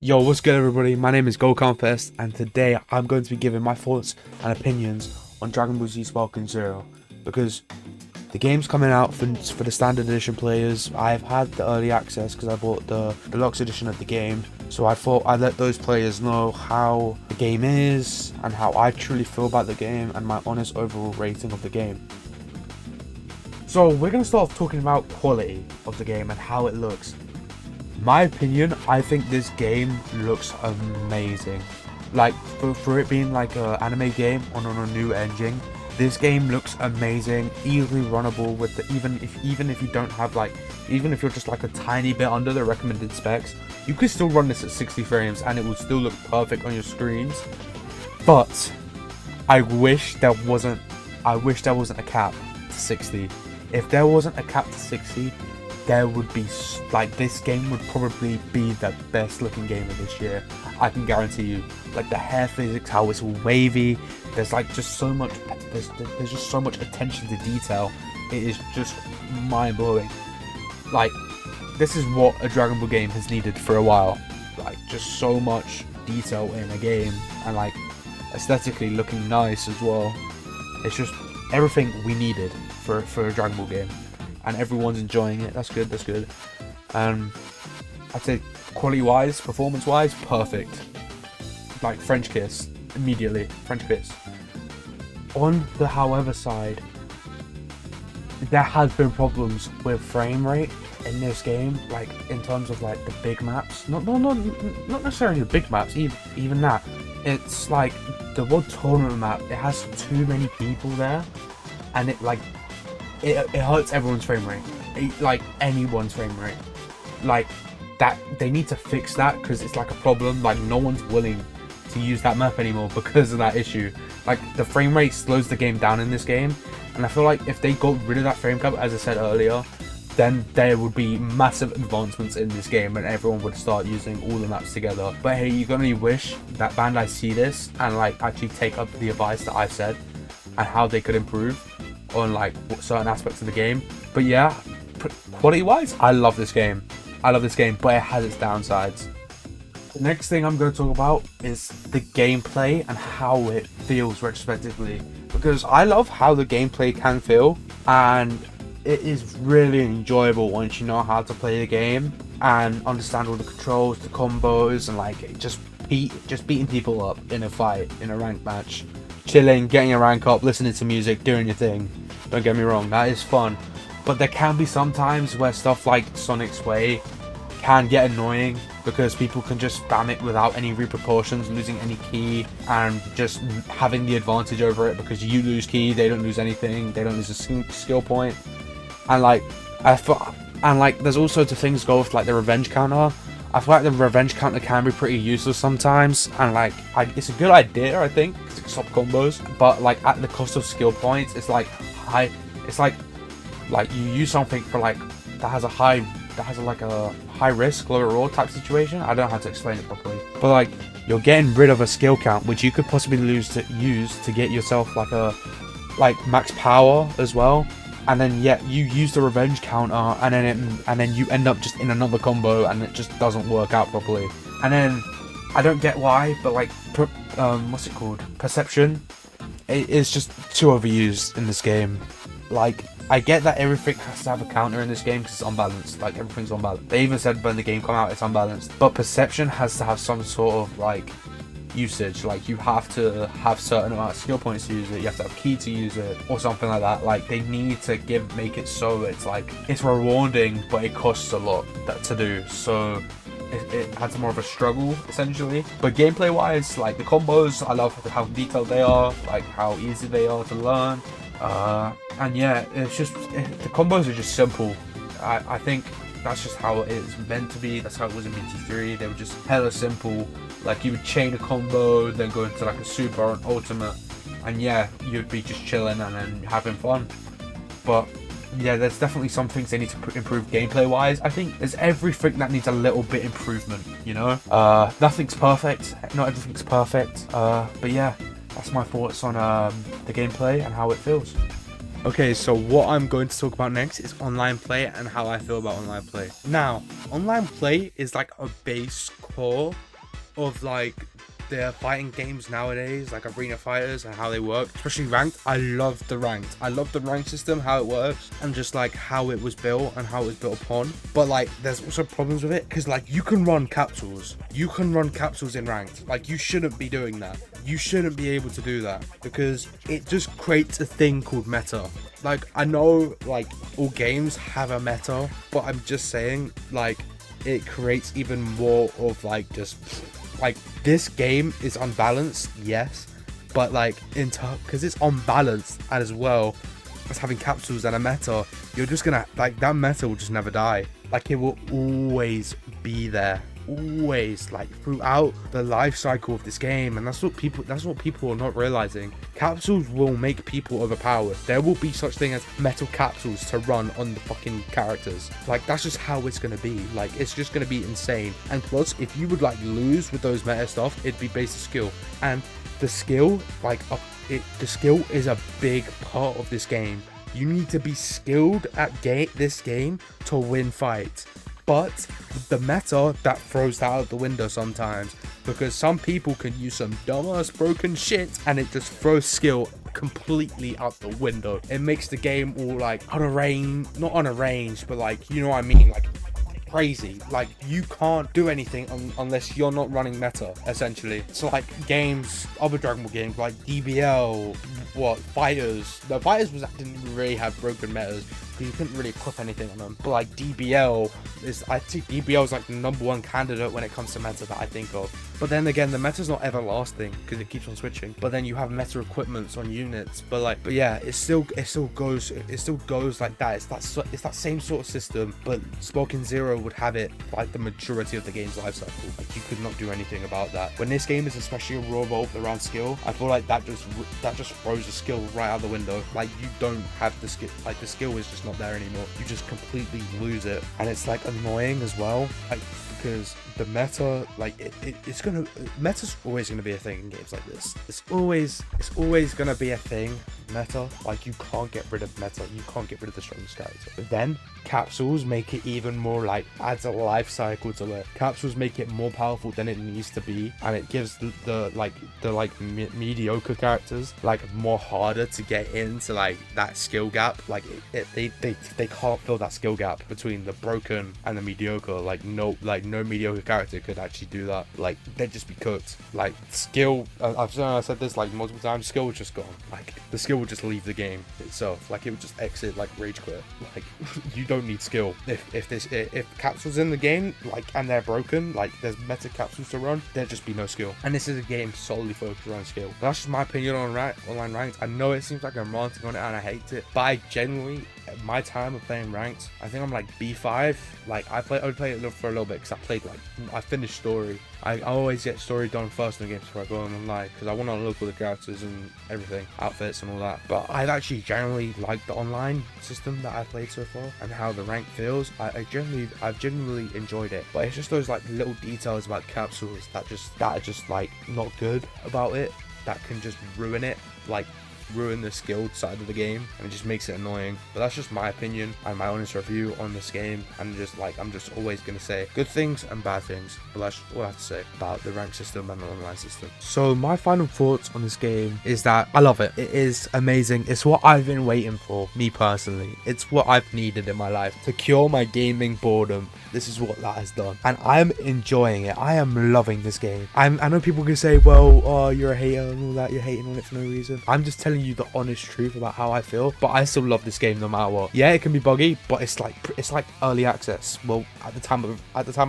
Yo, what's good everybody? My name is GoConfest and today I'm going to be giving my thoughts and opinions on Dragon Ball Z Sparking Zero because the game's coming out for the standard edition players. I've had the early access because I bought the deluxe edition of the game, so I thought I'd let those players know how the game is and how I truly feel about the game and my honest overall rating of the game. So we're going to start off talking about quality of the game and how it looks. My opinion, I think this game looks amazing. Like for it being like an anime game on a new engine, this game looks amazing, easily runnable with even if you don't have even if you're just like a tiny bit under the recommended specs, you could still run this at 60 frames and it will still look perfect on your screens. But I wish there wasn't a cap to 60. If there wasn't a cap to 60, there would be this game would probably be the best looking game of this year. I can guarantee you. Like the hair physics, how it's all wavy. There's just so much. There's just so much attention to detail. It is just mind blowing. Like this is what a Dragon Ball game has needed for a while. Like just so much detail in a game and like aesthetically looking nice as well. It's just everything we needed for a Dragon Ball game. And everyone's enjoying it. That's good. I'd say quality-wise, performance-wise, perfect. Like French kiss immediately. French kiss. On the however side, there has been problems with frame rate in this game. Like in terms of like the big maps. Not necessarily the big maps. Even that. It's like the World Tournament map. It has too many people there, and it hurts everyone's frame rate, like anyone's frame rate. Like that, they need to fix that because it's like a problem. Like no one's willing to use that map anymore because of that issue. Like the frame rate slows the game down in this game, and I feel like if they got rid of that frame cap, as I said earlier, then there would be massive advancements in this game and everyone would start using all the maps together. But hey, you can only wish that Bandai see this and like actually take up the advice that I've said and how they could improve on like certain aspects of the game. But yeah, quality wise, I love this game, but it has its downsides. The next thing I'm going to talk about is the gameplay and how it feels retrospectively, because I love how the gameplay can feel, and it is really enjoyable once you know how to play the game and understand all the controls, the combos, and like just beating people up in a fight, in a ranked match, chilling, getting a rank up, listening to music, doing your thing. Don't get me wrong, that is fun. But there can be some times where stuff like Sonic Sway can get annoying because people can just spam it without any repercussions, losing any ki, and just having the advantage over it because you lose ki, they don't lose anything, they don't lose a skill point. And there's also the things go with like the revenge counter. I feel like the revenge counter can be pretty useless sometimes, and it's a good idea, I think, to stop combos, but like at the cost of skill points. It's like high. It's like you use something for like that has a high risk, low reward type situation. I don't know how to explain it properly, but like you're getting rid of a skill count which you could possibly use to get yourself like max power as well. And then you use the revenge counter, and then you end up just in another combo, and it just doesn't work out properly. And then I don't get why, but like what's it called? Perception. It is just too overused in this game. Like I get that everything has to have a counter in this game because it's unbalanced. Like everything's unbalanced. They even said when the game came out it's unbalanced. But perception has to have some sort of like usage. Like you have to have certain amount of skill points to use it, you have to have ki to use it, or something like that. Like they need to make it so it's like it's rewarding but it costs a lot to do, so it has more of a struggle essentially. But gameplay wise, like the combos, I love how detailed they are, like how easy they are to learn, and yeah, it's just the combos are just simple. I think that's just how it is meant to be. That's how it was in BT3. They were just hella simple. Like you would chain a combo, then go into like a super or an ultimate, and yeah, you'd be just chilling and then having fun. But yeah, there's definitely some things they need to improve gameplay wise. I think there's everything that needs a little bit improvement, you know? Nothing's perfect, not everything's perfect, but yeah, that's my thoughts on the gameplay and how it feels. Okay, so what I'm going to talk about next is online play and how I feel about online play. Now, online play is like a base core of like the fighting games nowadays, like arena fighters and how they work, especially ranked. I love the ranked. I love the rank system, how it works, and just like how it was built and how it was built upon. But like, there's also problems with it because like you can run capsules. You can run capsules in ranked. Like you shouldn't be doing that. You shouldn't be able to do that because it just creates a thing called meta. Like I know like all games have a meta, but I'm just saying like it creates even more of like just like this game is unbalanced, yes, but like because it's unbalanced as well as having capsules and a meta, you're just gonna like that meta will just never die. Like it will always be there, always, like throughout the life cycle of this game. And that's what people are not realizing. Capsules will make people overpowered. There will be such thing as metal capsules to run on the fucking characters. Like that's just how it's gonna be. Like it's just gonna be insane. And plus, if you would like lose with those meta stuff, it'd be based on skill. And the skill, like the skill is a big part of this game. You need to be skilled at this game to win fights. But the meta, that throws that out the window sometimes, because some people can use some dumbass broken shit and it just throws skill completely out the window. It makes the game all like not unarranged, but like, you know what I mean, like crazy. Like you can't do anything unless you're not running meta, essentially. So like games, other Dragon Ball games like DBL, Fighters. The Fighters didn't really have broken metas. You couldn't really equip anything on them. But like DBL I think DBL is like the #1 candidate when it comes to meta that I think of. But then again, the meta's not everlasting because it keeps on switching. But then you have meta equipments on units. But yeah, it still goes like that. It's that same sort of system. But Smoking Zero would have it like the majority of the game's life cycle. Like you could not do anything about that. When this game is especially revolved around skill, I feel like that just throws the skill right out the window. Like you don't have the skill. Like the skill is just not there anymore. You just completely lose it, and it's like annoying as well. Like because the meta, like meta's always gonna be a thing in games like this. It's always gonna be a thing. Meta, like you can't get rid of meta. You can't get rid of the strongest character. But then capsules make it even more, like adds a life cycle to it. Capsules make it more powerful than it needs to be, and it gives the mediocre characters like more harder to get into like that skill gap. Like they can't fill that skill gap between the broken and the mediocre. Like no mediocre character could actually do that. Like they'd just be cooked. Like skill, I've said this like multiple times, skill was just gone. Like the skill would just leave the game itself. Like it would just exit, like rage quit. Like you don't need skill. If capsules in the game, like, and they're broken, like there's meta capsules to run, there'd just be no skill. And this is a game solely focused around skill. But that's just my opinion on online ranked. I know it seems like I'm ranting on it and I hate it, but I genuinely, at my time of playing ranked, I think I'm like B5. Like I would play it for a little bit because I finished story. I always get story done first in the games before I go on online because I want to unlock all the characters and everything, outfits and all that. But I've actually generally liked the online system that I've played so far and how the rank feels. I've genuinely enjoyed it. But it's just those like little details about capsules that are just like not good about it, that can just ruin it. Like ruin the skilled side of the game, and it just makes it annoying. But that's just my opinion and my honest review on this game, and just like I'm just always gonna say good things and bad things, but that's all I have to say about the rank system and the online system. So my final thoughts on this game is that I love it. It is amazing. It's what I've been waiting for, me personally. It's what I've needed in my life to cure my gaming boredom. This is what that has done, and I'm enjoying it. I am loving this game. I know people can say, well, oh, you're a hater and all that, you're hating on it for no reason. I'm just telling you the honest truth about how I feel, but I still love this game no matter what. Yeah, it can be buggy, but it's like early access. Well, at the time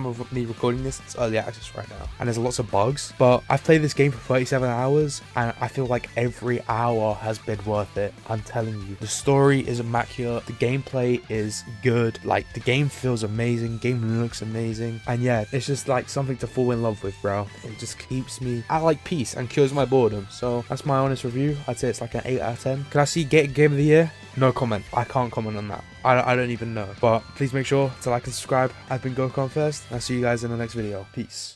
of me recording this, it's early access right now, and there's lots of bugs, but I've played this game for 37 hours and I feel like every hour has been worth it. I'm telling you, the story is immaculate, the gameplay is good, like the game feels amazing, game looks amazing, and yeah, it's just like something to fall in love with, bro. It just keeps me at like peace and cures my boredom. So that's my honest review. I'd say it's like an 8 out of 10. Can I see game of the year? No comment. I can't comment on that. I don't even know. But please make sure to like and subscribe. I've been Gokon First. I'll see you guys in the next video. Peace.